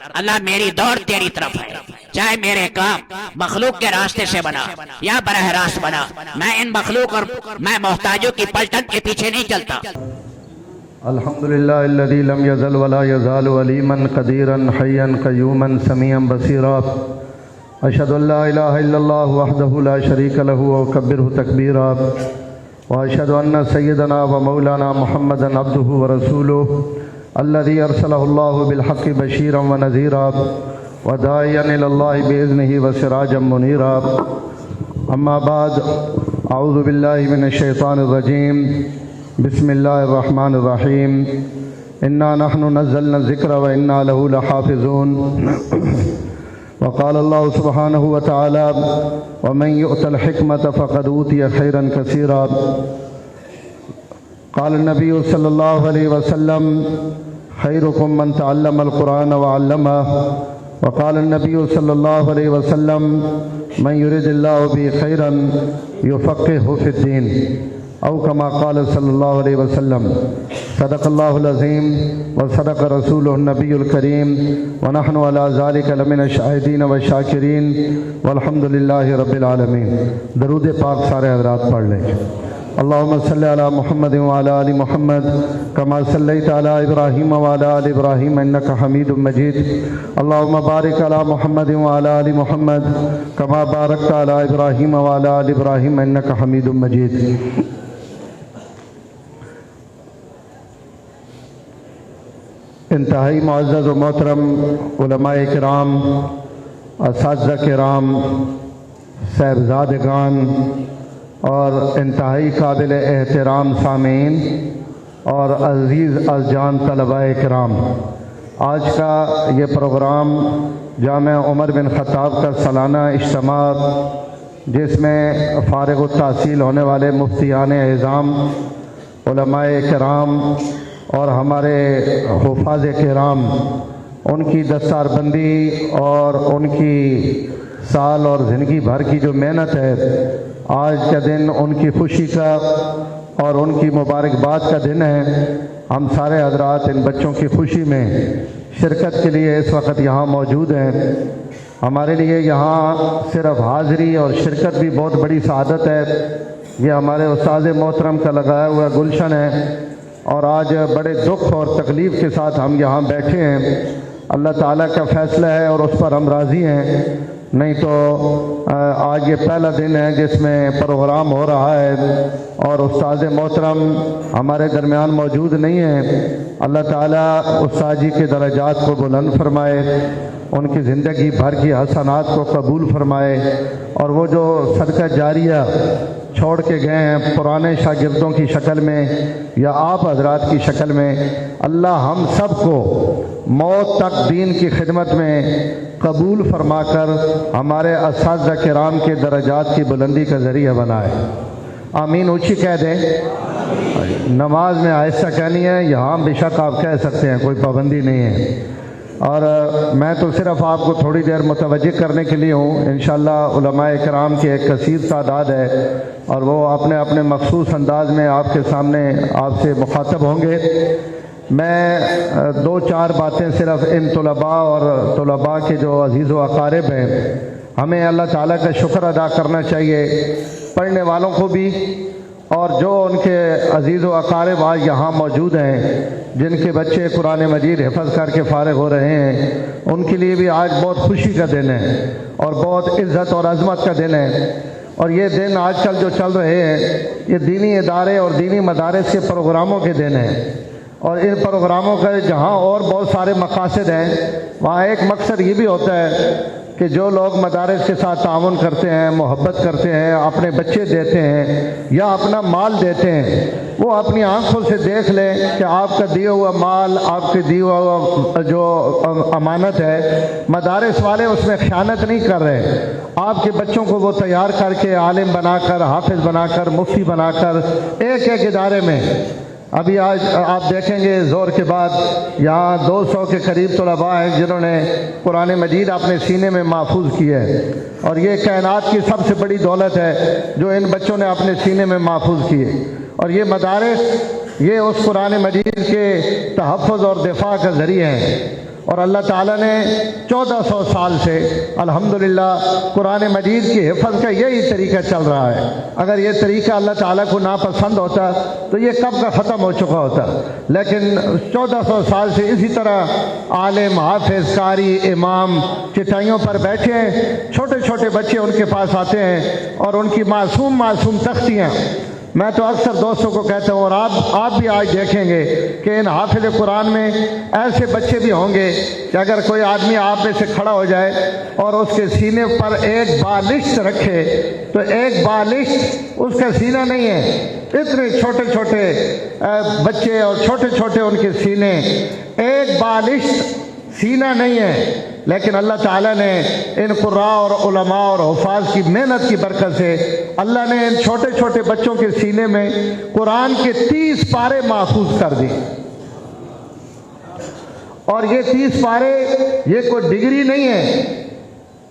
اللہ میری دوڑ تیری طرف ہے، چاہے میرے کام مخلوق کے راستے سے بنا یا براہ راست بنا، میں ان مخلوق اور میں محتاجوں کی پلٹن کے پیچھے نہیں چلتا۔ الحمدللہ الذی لم یزل ولا یزال علیما قدیرا حیا قیوما سمیعا بصیرا، اشہد ان لا الہ الا اللہ وحدہ لا شریک لہ وکبرہ تکبیرا، واشہد ان سیدنا و مولانا محمدا عبدہ ورسولہ الذی ارسلہ اللہ بالحق بشیرا ونذیرا وداعیا الی اللہ باذنہ وسراجا منیرا، اما بعد، اعوذ باللہ من الشیطان الرجیم، بسم اللہ الرحمن الرحیم، انا نحن نزلنا الذکر وانا له لحافظون، وقال اللہ سبحانہ وتعالی ومن یؤت الحکمۃ فقد اوتی خیرا کثیرا، قال النبی صلی اللہ علیہ وسلم خیرکم من تعلم القرآن وعلمہ، وقال النبی صلی اللہ علیہ وسلم من یرد اللہ بہ خیرا یفقہہ فی الدین، او کما قال صلی اللہ علیہ وسلم۔ صدق اللہ العظیم وصدق رسولہ النبی الکریم، ونحن علی ذلک لمن الشاہدین والشاکرین، والحمد للہ رب العالمین۔ درود پاک سارے حضرات پڑھ لیں۔ اللہم صلی علی محمد وعلی آل محمد کما صلیت علی ابراہیم وعلی آل ابراہیم انک حمید مجید، اللہم بارک علی محمد وعلی آل محمد کما بارکت علی ابراہیم وعلی آل ابراہیم انک حمید مجید۔ انتہائی معزز و محترم علماء کرام، اساتذہ کرام، صاحبزادگان اور انتہائی قابل احترام سامعین اور عزیز از جان طلباء کرام، آج کا یہ پروگرام جامعہ عمر بن خطاب کا سالانہ اجتماع، جس میں فارغ التحصیل ہونے والے مفتیان اعظام، علماء کرام اور ہمارے حفاظ کرام، ان کی دستار بندی اور ان کی سال اور زندگی بھر کی جو محنت ہے، آج کا دن ان کی خوشی کا اور ان کی مبارکباد کا دن ہے۔ ہم سارے حضرات ان بچوں کی خوشی میں شرکت کے لیے اس وقت یہاں موجود ہیں۔ ہمارے لیے یہاں صرف حاضری اور شرکت بھی بہت بڑی سعادت ہے۔ یہ ہمارے استاد محترم کا لگایا ہوا گلشن ہے، اور آج بڑے دکھ اور تکلیف کے ساتھ ہم یہاں بیٹھے ہیں۔ اللہ تعالیٰ کا فیصلہ ہے اور اس پر ہم راضی ہیں، نہیں تو آج یہ پہلا دن ہے جس میں پروگرام ہو رہا ہے اور استاد محترم ہمارے درمیان موجود نہیں ہیں۔ اللہ تعالیٰ استاد جی کے درجات کو بلند فرمائے، ان کی زندگی بھر کی حسنات کو قبول فرمائے، اور وہ جو صدقہ جاریہ چھوڑ کے گئے ہیں پرانے شاگردوں کی شکل میں یا آپ حضرات کی شکل میں، اللہ ہم سب کو موت تک دین کی خدمت میں قبول فرما کر ہمارے اساتذہ کرام کے درجات کی بلندی کا ذریعہ بنائے۔ آمین اونچی کہہ دیں۔ نماز میں آہستہ کہنی ہے، یہاں بے شک آپ کہہ سکتے ہیں، کوئی پابندی نہیں ہے، اور میں تو صرف آپ کو تھوڑی دیر متوجہ کرنے کے لیے ہوں۔ انشاءاللہ علماء کرام کی ایک کثیر تعداد ہے، اور وہ اپنے اپنے مخصوص انداز میں آپ کے سامنے آپ سے مخاطب ہوں گے۔ میں دو چار باتیں صرف ان طلباء اور طلباء کے جو عزیز و اقارب ہیں، ہمیں اللہ تعالیٰ کا شکر ادا کرنا چاہیے، پڑھنے والوں کو بھی، اور جو ان کے عزیز و اقارب آج یہاں موجود ہیں، جن کے بچے قرآن مجید حفظ کر کے فارغ ہو رہے ہیں، ان کے لیے بھی آج بہت خوشی کا دن ہے اور بہت عزت اور عظمت کا دن ہے۔ اور یہ دن آج کل جو چل رہے ہیں، یہ دینی ادارے اور دینی مدارس کے پروگراموں کے دن ہیں، اور ان پروگراموں کا جہاں اور بہت سارے مقاصد ہیں، وہاں ایک مقصد یہ بھی ہوتا ہے کہ جو لوگ مدارس کے ساتھ تعاون کرتے ہیں، محبت کرتے ہیں، اپنے بچے دیتے ہیں یا اپنا مال دیتے ہیں، وہ اپنی آنکھوں سے دیکھ لیں کہ آپ کا دیا ہوا مال، آپ کے دیا ہوا جو امانت ہے، مدارس والے اس میں خیانت نہیں کر رہے۔ آپ کے بچوں کو وہ تیار کر کے عالم بنا کر، حافظ بنا کر، مفتی بنا کر ایک ایک ادارے میں، ابھی آج آپ دیکھیں گے زور کے بعد یہاں 200 کے قریب طلباء ہیں جنہوں نے قرآن مجید اپنے سینے میں محفوظ کیا ہے، اور یہ کائنات کی سب سے بڑی دولت ہے جو ان بچوں نے اپنے سینے میں محفوظ کیے۔ اور یہ مدارس یہ اس قرآن مجید کے تحفظ اور دفاع کا ذریعہ ہے۔ اور اللہ تعالیٰ نے 1400 سال سے الحمدللہ قرآن مجید کی حفظ کا یہی طریقہ چل رہا ہے۔ اگر یہ طریقہ اللہ تعالیٰ کو ناپسند ہوتا تو یہ کب کا ختم ہو چکا ہوتا، لیکن 1400 سال سے اسی طرح عالم، حافظ، قاری، امام چٹائیوں پر بیٹھے ہیں، چھوٹے چھوٹے بچے ان کے پاس آتے ہیں اور ان کی معصوم تختیاں۔ میں تو اکثر دوستوں کو کہتا ہوں، اور آپ بھی آج دیکھیں گے کہ ان حافظ قرآن میں ایسے بچے بھی ہوں گے کہ اگر کوئی آدمی آپ میں سے کھڑا ہو جائے اور اس کے سینے پر ایک بالشت رکھے تو ایک بالشت اس کا سینہ نہیں ہے، اتنے چھوٹے چھوٹے بچے اور چھوٹے چھوٹے ان کے سینے، ایک بالشت سینہ نہیں ہے، لیکن اللہ تعالیٰ نے ان قراء اور علماء اور حفاظ کی محنت کی برکت سے اللہ نے ان چھوٹے چھوٹے بچوں کے سینے میں قرآن کے 30 پارے محفوظ کر دی۔ اور یہ 30 پارے یہ کوئی ڈگری نہیں ہے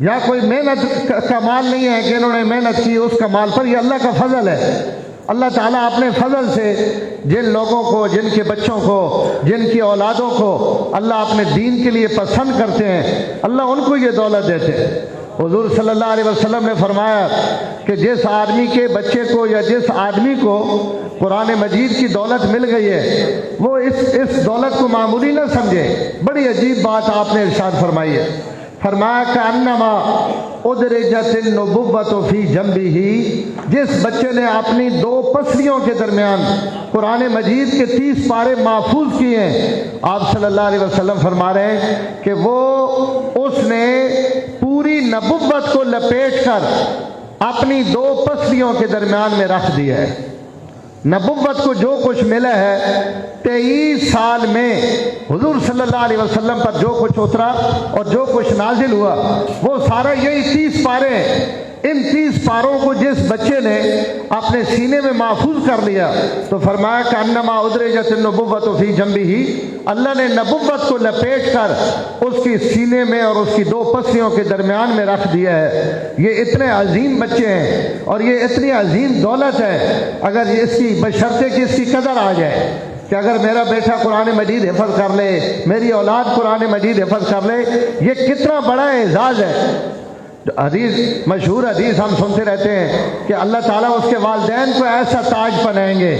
یا کوئی محنت کا مال نہیں ہے کہ انہوں نے محنت کی اس کا مال پر، یہ اللہ کا فضل ہے۔ اللہ تعالیٰ اپنے فضل سے جن لوگوں کو، جن کے بچوں کو، جن کی اولادوں کو اللہ اپنے دین کے لیے پسند کرتے ہیں، اللہ ان کو یہ دولت دیتے ہیں۔ حضور صلی اللہ علیہ وسلم نے فرمایا کہ جس آدمی کے بچے کو یا جس آدمی کو قرآن مجید کی دولت مل گئی ہے وہ اس دولت کو معمولی نہ سمجھے۔ بڑی عجیب بات آپ نے ارشاد فرمائی ہے، فرمایا کہ انما ادرجت النبوۃ فی جنبہ، جس بچے نے اپنی 2 پسلیوں کے درمیان قرآن مجید کے 30 پارے محفوظ کیے ہیں، آپ صلی اللہ علیہ وسلم فرما رہے ہیں کہ اس نے پوری نبوت کو لپیٹ کر اپنی 2 پسلیوں کے درمیان میں رکھ دیا ہے۔ نبوت کو جو کچھ ملا ہے 23 سال میں حضور صلی اللہ علیہ وسلم پر جو کچھ اترا اور جو کچھ نازل ہوا وہ سارا یہی 30 پارے ہیں۔ ان 30 پاروں کو جس بچے نے اپنے سینے میں محفوظ کر لیا تو فرمایا کہ انما ادرجت النبوۃ فی جنبہ، اللہ نے نبوت کو لپیٹ کر اس کی سینے میں اور اس کی 2 پسلیوں کے درمیان میں رکھ دیا ہے۔ یہ اتنے عظیم بچے ہیں اور یہ اتنی عظیم دولت ہے، اگر اس کی بشرطے کہ اس کی قدر آ جائے کہ اگر میرا بیٹا قرآن مجید حفظ کر لے، میری اولاد قرآن مجید حفظ کر لے، یہ کتنا بڑا اعزاز ہے۔ حدیث، مشہور حدیث ہم سنتے رہتے ہیں کہ اللہ تعالیٰ اس کے والدین کو ایسا تاج پہنائیں گے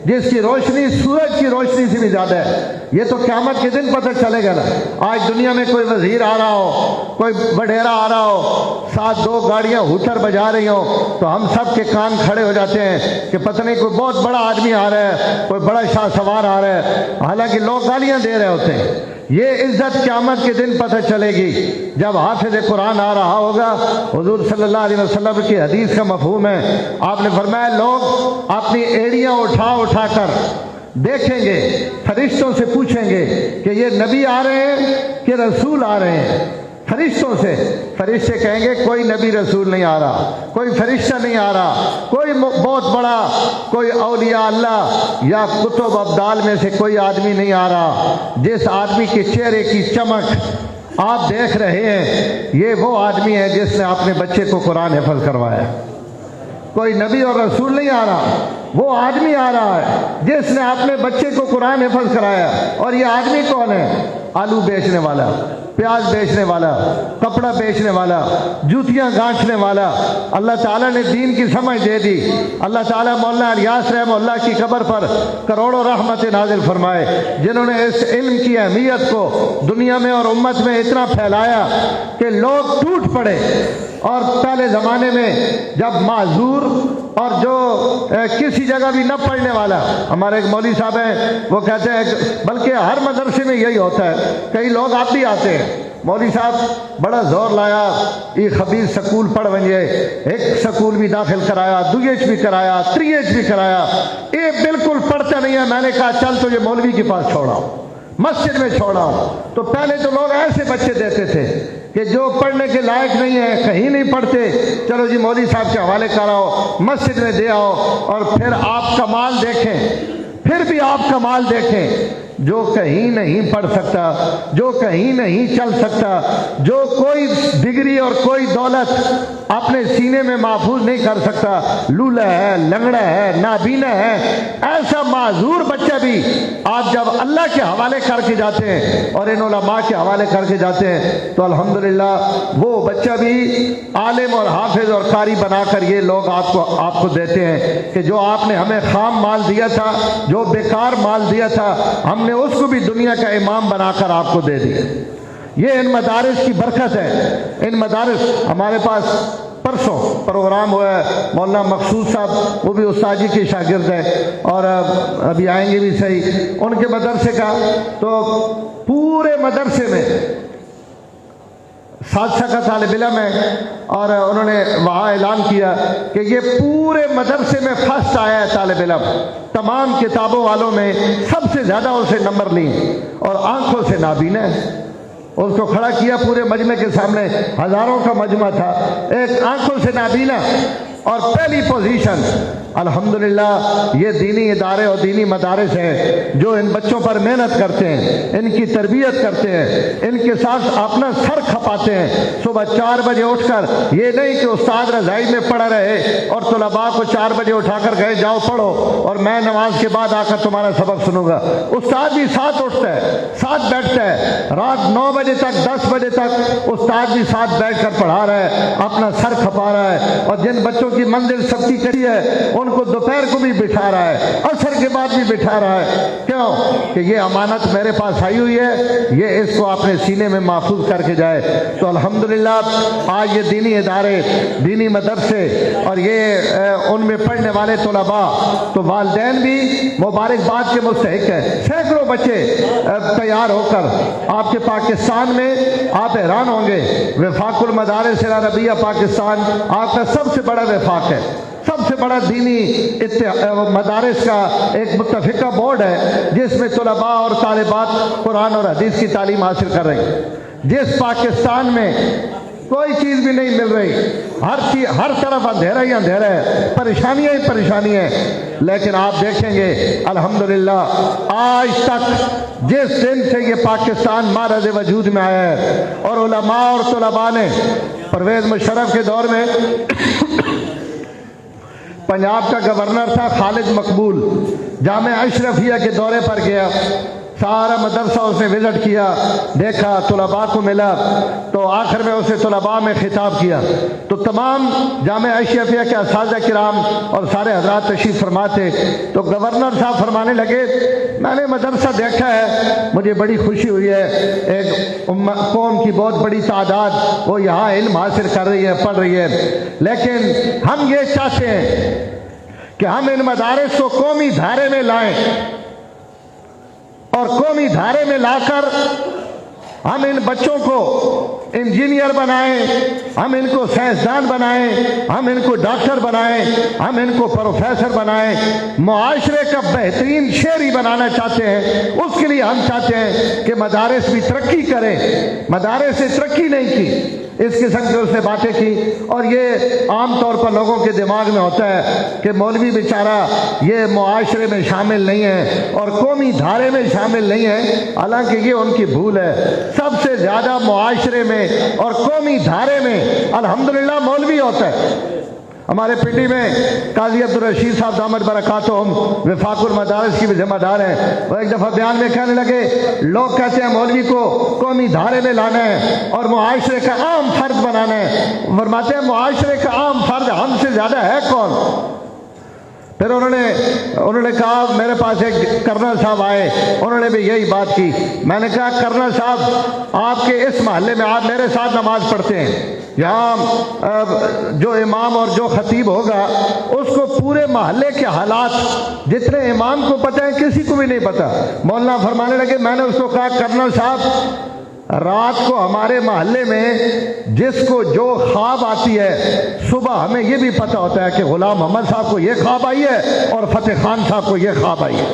جس کی روشنی سورج کی روشنی سے بھی زیادہ ہے۔ یہ تو قیامت کے دن پتہ چلے گا نا۔ آج دنیا میں کوئی وزیر آ رہا ہو، کوئی وڈیرا آ رہا ہو، ساتھ 2 گاڑیاں ہوٹر بجا رہی ہوں تو ہم سب کے کان کھڑے ہو جاتے ہیں کہ پتہ نہیں کوئی بہت بڑا آدمی آ رہا ہے، کوئی بڑا شاہ سوار آ رہا ہے، حالانکہ لوگ گالیاں دے رہے ہوتے ہیں۔ یہ عزت قیامت کے دن پتہ چلے گی جب حافظ قرآن آ رہا ہوگا۔ حضور صلی اللہ علیہ وسلم کی حدیث کا مفہوم ہے، آپ نے فرمایا لوگ اپنی ایڑیاں اٹھا کر دیکھیں گے، فرشتوں سے پوچھیں گے کہ یہ نبی آ رہے ہیں کہ رسول آ رہے ہیں۔ فرشتوں سے، فرشتے کہیں گے کوئی نبی رسول نہیں آ رہا، کوئی فرشتہ نہیں آ رہا، کوئی بہت بڑا کوئی اولیاء اللہ یا کتب ابدال میں سے کوئی آدمی نہیں آ رہا۔ جس آدمی کے چہرے کی چمک آپ دیکھ رہے ہیں یہ وہ آدمی ہے جس نے اپنے بچے کو قرآن حفظ کروایا۔ کوئی نبی اور رسول نہیں آ رہا، وہ آدمی آ رہا ہے جس نے اپنے بچے کو قرآن حفظ کرایا۔ اور یہ آدمی کون ہے؟ آلو بیچنے والا، پیاز بیچنے والا، کپڑا بیچنے والا، جوتیاں گانٹھنے والا۔ اللہ تعالیٰ نے دین کی سمجھ دے دی۔ اللہ تعالیٰ مولانا الیاس رحمہ اللہ کی قبر پر کروڑوں رحمت نازل فرمائے، جنہوں نے اس علم کی اہمیت کو دنیا میں اور امت میں اتنا پھیلایا کہ لوگ ٹوٹ پڑے۔ اور پہلے زمانے میں جب معذور اور جو کسی جگہ بھی نہ پڑھنے والا، ہمارے ایک مولوی صاحب ہیں وہ کہتے ہیں، بلکہ ہر مدرسے میں یہی ہوتا ہے، کئی لوگ آپ بھی آتے ہیں، مولوی صاحب بڑا زور لایا یہ خبیث سکول پڑھ ونجے، ایک سکول بھی داخل کرایا، دویچ بھی کرایا، تریچ بھی کرایا، یہ بالکل پڑھتا نہیں ہے۔ میں نے کہا چل تجھے مولوی کے پاس چھوڑا، مسجد میں چھوڑا۔ تو پہلے تو لوگ ایسے بچے دیتے تھے کہ جو پڑھنے کے لائق نہیں ہے، کہیں نہیں پڑھتے، چلو جی مولوی صاحب کے حوالے کراؤ، مسجد میں دے آؤ، اور پھر آپ کمال دیکھیں، پھر بھی آپ کمال دیکھیں جو کہیں نہیں پڑھ سکتا، جو کہیں نہیں چل سکتا، جو کوئی ڈگری اور کوئی دولت اپنے سینے میں محفوظ نہیں کر سکتا، لولا ہے، لنگڑا ہے، نابینا ہے، ایسا معذور بچہ بھی آپ جب اللہ کے حوالے کر کے جاتے ہیں اور ان علماء کے حوالے کر کے جاتے ہیں تو الحمدللہ وہ بچہ بھی عالم اور حافظ اور قاری بنا کر یہ لوگ آپ کو دیتے ہیں کہ جو آپ نے ہمیں خام مال دیا تھا، جو بیکار مال دیا تھا، ہم نے اس کو بھی دنیا کا امام بنا کر آپ کو دے دیا۔ یہ ان مدارس کی برکت ہے۔ ان مدارس، ہمارے پاس پرسوں پروگرام ہوا ہے، مولانا مقصود صاحب وہ بھی استاد جی کے شاگرد ہیں اور ابھی آئیں گے بھی صحیح، ان کے مدرسے کا تو پورے مدرسے میں سادسہ کا طالب علم ہے اور انہوں نے وہاں اعلان کیا کہ یہ پورے مدرسے میں فرسٹ آیا ہے طالب علم، تمام کتابوں والوں میں سب سے زیادہ اسے نمبر لی اور آنکھوں سے نابینا ہے۔ اس کو کھڑا کیا پورے مجمع کے سامنے، ہزاروں کا مجمع تھا، ایک آنکھوں سے نابینا اور پہلی پوزیشن۔ الحمدللہ یہ دینی ادارے اور دینی مدارس ہیں جو ان بچوں پر محنت کرتے ہیں، ان کی تربیت کرتے ہیں، ان کے ساتھ اپنا سر کھپاتے ہیں۔ صبح 4 بجے اٹھ کر، یہ نہیں کہ استاد رضائی میں پڑھا رہے اور طلباء کو 4 بجے اٹھا کر کہے جاؤ پڑھو اور میں نماز کے بعد آ کر تمہارا سبق سنوں گا۔ استاد بھی ساتھ اٹھتا ہے، ساتھ بیٹھتا ہے، رات 9 بجے تک 10 بجے تک استاد بھی ساتھ بیٹھ کر پڑھا رہا ہے، اپنا سر کھپا رہا ہے، اور جن بچوں کی منزل سب کی کری ہے ان کو دوپہر کو بھی بٹھا رہا ہے، عصر کے بعد بھی بٹھا رہا ہے۔ کیوں کہ یہ امانت میرے پاس آئی ہوئی ہے، یہ اس کو اپنے سینے میں محفوظ کر کے جائے۔ تو الحمدللہ آج یہ دینی ادارے، دینی مدرسے اور یہ ان میں پڑھنے والے طلباء، تو والدین بھی مبارکباد کے مستحق ہیں۔ سینکڑوں بچے تیار ہو کر آپ کے پاکستان میں، آپ حیران ہوں گے، وفاق المدارس العربیہ پاکستان آپ کا سب سے بڑا وفاق ہے، سب سے بڑا دینی مدارس کا ایک متفقہ بورڈ ہے جس میں طلباء اور طالبات قرآن اور حدیث کی تعلیم حاصل کر رہے ہیں۔ جس پاکستان میں کوئی چیز بھی نہیں مل رہی، ہر طرف اندھیرا ہی اندھیرا ہے، پریشانیاں ہی پریشانیاں ہیں، لیکن آپ دیکھیں گے الحمدللہ آج تک جس دن سے یہ پاکستان معرض وجود میں آیا ہے اور علماء اور طلباء نے، پرویز مشرف کے دور میں پنجاب کا گورنر تھا خالد مقبول، جامعہ اشرفیہ کے دورے پر گیا، سارا مدرسہ اس نے وزٹ کیا، دیکھا، طلباء کو ملا، تو آخر میں اسے طلباء میں خطاب کیا تو تمام جامعہ اشرفیہ کے اساتذہ کرام اور سارے حضرات تشریف فرما تھے، تو گورنر صاحب فرمانے لگے میں نے مدرسہ دیکھا ہے، مجھے بڑی خوشی ہوئی ہے، ایک قوم کی بہت بڑی تعداد وہ یہاں علم حاصل کر رہی ہے، پڑھ رہی ہے، لیکن ہم یہ چاہتے ہیں کہ ہم ان مدارس کو قومی دھارے میں لائیں اور قومی دھارے میں لا کر ہم ان بچوں کو انجینئر بنائیں، ہم ان کو سائنسدان بنائیں، ہم ان کو ڈاکٹر بنائیں، ہم ان کو پروفیسر بنائیں، معاشرے کا بہترین شہری بنانا چاہتے ہیں۔ اس کے لیے ہم چاہتے ہیں کہ مدارس بھی ترقی کریں، مدارس نے ترقی نہیں کی، اس قسم کی اس نے باتیں کی، اور یہ عام طور پر لوگوں کے دماغ میں ہوتا ہے کہ مولوی بیچارہ یہ معاشرے میں شامل نہیں ہے اور قومی دھارے میں شامل نہیں ہے، حالانکہ یہ ان کی بھول ہے۔ سب سے زیادہ معاشرے میں اور قومی دھارے میں الحمدللہ مولوی ہوتا ہے۔ ہمارے پنڈی میں قاضی عبدالرشید صاحب دامت برکاتہم وفاق المدارس کی بھی ذمہ دار ہیں، وہ ایک دفعہ بیان میں کہنے لگے لوگ کہتے ہیں مولوی کو قومی دھارے میں لانا ہے اور معاشرے کا عام فرد بنانا ہے، فرماتے ہیں معاشرے کا عام فرد ہم سے زیادہ ہے کون؟ پھر انہوں نے کہا میرے پاس ایک کرنل صاحب آئے، انہوں نے بھی یہی بات کی، میں نے کہا کرنل صاحب آپ کے اس محلے میں آپ میرے ساتھ نماز پڑھتے ہیں، یہاں جو امام اور جو خطیب ہوگا اس کو پورے محلے کے حالات جتنے امام کو پتہ ہے کسی کو بھی نہیں پتہ۔ مولانا فرمانے لگے میں نے اس کو کہا کرنل صاحب رات کو ہمارے محلے میں جس کو جو خواب آتی ہے صبح ہمیں یہ بھی پتہ ہوتا ہے کہ غلام محمد صاحب کو یہ خواب آئی ہے اور فتح خان صاحب کو یہ خواب آئی ہے،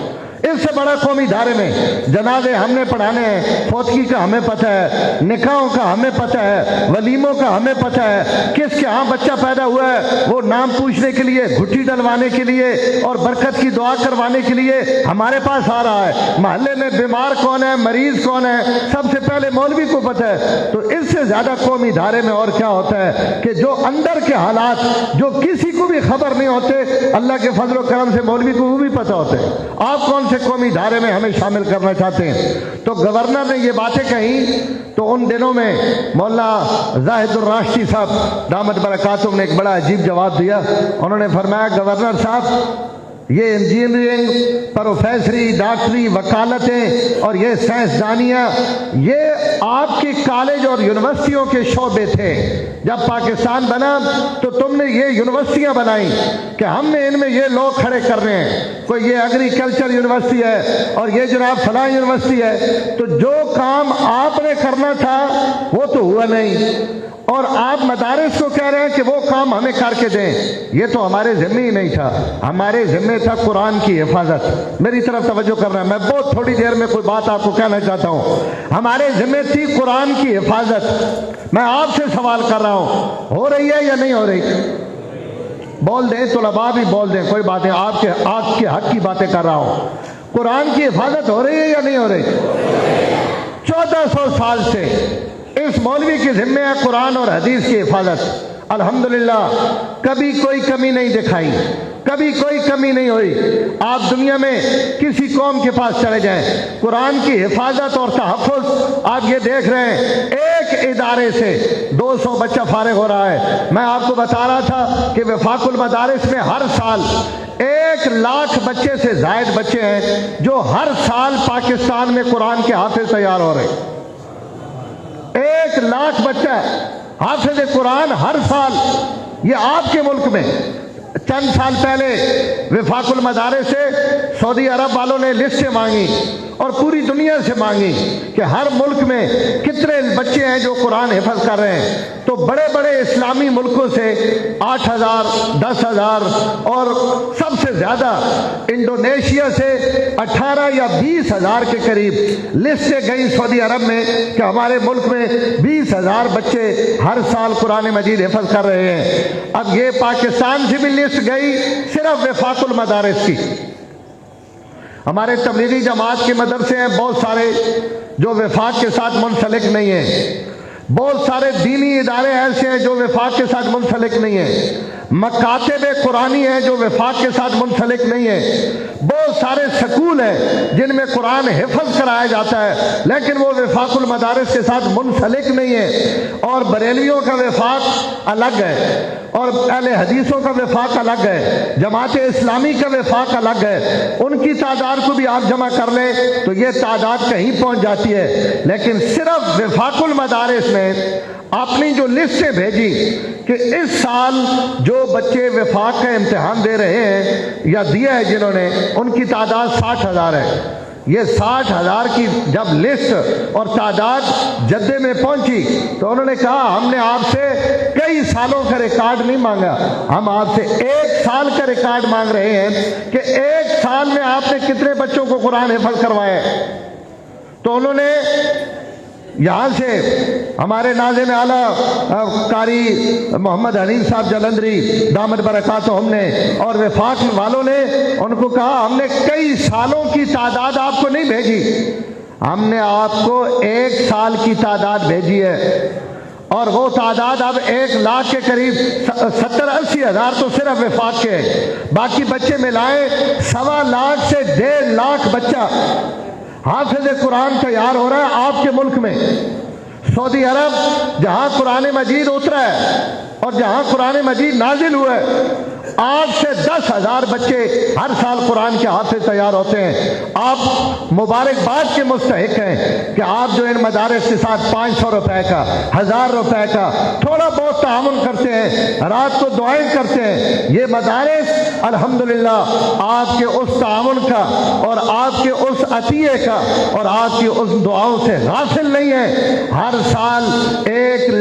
اس سے بڑا قومی ادارے میں جنازے ہم نے پڑھانے ہیں، فوتگی کا ہمیں پتہ ہے، نکاحوں کا ہمیں پتہ ہے، ولیموں کا ہمیں پتہ ہے، کس کے ہاں بچہ پیدا ہوا ہے وہ نام پوچھنے کے لیے، گھٹی ڈلوانے کے لیے اور برکت کی دعا کروانے کے لیے ہمارے پاس آ رہا ہے۔ محلے میں بیمار کون ہے، مریض کون ہے، سب سے پہلے مولوی کو پتہ ہے۔ تو اس سے زیادہ قومی ادارے میں اور کیا ہوتا ہے کہ جو اندر کے حالات جو کسی کو بھی خبر نہیں ہوتے، اللہ کے فضل و کرم سے مولوی کو وہ بھی پتہ ہوتے ہیں۔ آپ کون سے قومی ادارے میں ہمیں شامل کرنا چاہتے ہیں؟ تو گورنر نے یہ باتیں کہیں تو ان دنوں میں مولانا زاہد الراشدی صاحب دامت برکاتہم نے ایک بڑا عجیب جواب دیا۔ انہوں نے فرمایا گورنر صاحب یہ انجینئرنگ، پروفیسری، ڈاکٹری، وکالتیں اور یہ سائنسدانیاں یہ آپ کے کالج اور یونیورسٹیوں کے شعبے تھے۔ جب پاکستان بنا تو تم نے یہ یونیورسٹیاں بنائیں کہ ہم نے ان میں یہ لوگ کھڑے کرنے ہیں، کوئی یہ ایگریکلچر یونیورسٹی ہے اور یہ جناب فلاں یونیورسٹی ہے۔ تو جو کام آپ نے کرنا تھا وہ تو ہوا نہیں، اور آپ مدارس کو کہہ رہے ہیں کہ وہ کام ہمیں کر کے دیں۔ یہ تو ہمارے ذمہ ہی نہیں تھا، ہمارے ذمہ تھا قرآن کی حفاظت۔ میری طرف توجہ کر رہا ہے، میں بہت تھوڑی دیر میں کوئی بات آپ کو کہنا چاہتا ہوں۔ ہمارے ذمہ تھی قرآن کی حفاظت۔ میں آپ سے سوال کر رہا ہوں، ہو رہی ہے یا نہیں ہو رہی؟ بول دیں، طلباء بھی بول دیں، کوئی بات نہیں، آپ کے حق کی باتیں کر رہا ہوں۔ قرآن کی حفاظت ہو رہی ہے یا نہیں ہو رہی؟ 1400 سال سے اس مولوی کے ذمہ ہے قرآن اور حدیث کی حفاظت۔ الحمدللہ کبھی کوئی کمی نہیں دکھائی، کبھی کوئی کمی نہیں ہوئی۔ آپ دنیا میں کسی قوم کے پاس چلے جائیں، قرآن کی حفاظت اور تحفظ آپ یہ دیکھ رہے ہیں، ایک ادارے سے 200 بچہ فارغ ہو رہا ہے۔ میں آپ کو بتا رہا تھا کہ وفاق المدارس میں ہر سال 1 لاکھ بچے سے زائد بچے ہیں جو ہر سال پاکستان میں قرآن کے حافظ تیار ہو رہے ہیں۔ 1 لاکھ بچہ حافظ قرآن ہر سال، یہ آپ کے ملک میں۔ چند سال پہلے وفاق المدارس سے سعودی عرب والوں نے لسٹیں مانگی اور پوری دنیا سے مانگی کہ ہر ملک میں کتنے بچے ہیں جو قرآن حفظ کر رہے ہیں۔ تو بڑے بڑے اسلامی ملکوں سے 8000، 10000 اور سب سے زیادہ انڈونیشیا سے 18 یا 20,000 کے قریب لسٹیں گئی سعودی عرب میں کہ ہمارے ملک میں 20,000 بچے ہر سال قرآن مجید حفظ کر رہے ہیں۔ اب یہ پاکستان سے بھی لسٹ گئی صرف وفاق المدارس کی۔ ہمارے تبلیغی جماعت کے مدرسے ہیں بہت سارے جو وفاق کے ساتھ منسلک نہیں ہیں، بہت سارے دینی ادارے ایسے ہیں جو وفاق کے ساتھ منسلک نہیں ہیں، مکاتب قرآنی ہیں جو وفاق کے ساتھ منسلک نہیں ہیں، بہت سارے سکول ہیں جن میں قرآن حفظ کرایا جاتا ہے لیکن وہ وفاق المدارس کے ساتھ منسلک نہیں ہیں۔ اور بریلویوں کا وفاق الگ ہے اور اہل حدیثوں کا وفاق الگ ہے، جماعت اسلامی کا وفاق الگ ہے۔ ان کی تعداد کو بھی آپ جمع کر لیں تو یہ تعداد کہیں پہنچ جاتی ہے، لیکن صرف وفاق المدارس نے اپنی جو لسٹیں بھیجی کہ اس سال جو بچے وفاق کا امتحان دے رہے ہیں یا دیا ہے جنہوں نے، ان کی تعداد 60,000 ہے۔ یہ 60,000 کی جب لسٹ اور تعداد جدے میں پہنچی تو انہوں نے کہا ہم نے آپ سے کئی سالوں کا ریکارڈ نہیں مانگا، ہم آپ سے 1 سال کا ریکارڈ مانگ رہے ہیں کہ 1 سال میں آپ نے کتنے بچوں کو قرآن حفظ کروایا۔ تو انہوں نے یہاں سے ہمارے ناظم اعلیٰ قاری محمد حنیف صاحب جلندری دامت برکاتہم نے اور وفاق والوں نے ان کو کہا ہم نے کئی سالوں کی تعداد آپ کو نہیں بھیجی، ہم نے آپ کو 1 سال کی تعداد بھیجی ہے، اور وہ تعداد اب 1 لاکھ کے قریب 70-80 ہزار تو صرف وفاق کے ہیں، باقی بچے ملائیں 1.25 لاکھ سے 1.5 لاکھ بچہ حافظ قرآن تیار ہو رہا ہے آپ کے ملک میں۔ سعودی عرب جہاں قرآن مجید اترا ہے اور جہاں قرآن مجید نازل ہوا ہے، 8 سے 10,000 بچے ہر سال قرآن کے حافظ تیار ہوتے ہیں۔ آپ مبارکباد کے مستحق ہیں کہ آپ جو ان مدارس کے ساتھ 500 روپے کا، 1000 روپے کا تھوڑا بہت تعاون کرتے ہیں، رات کو دعائیں کرتے ہیں۔ یہ مدارس الحمدللہ آپ کے اس تعاون کا اور آپ کے اس عطیے کا اور آپ کی اس دعاؤں سے غافل نہیں ہے۔ ہر سال 1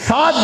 7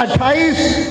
28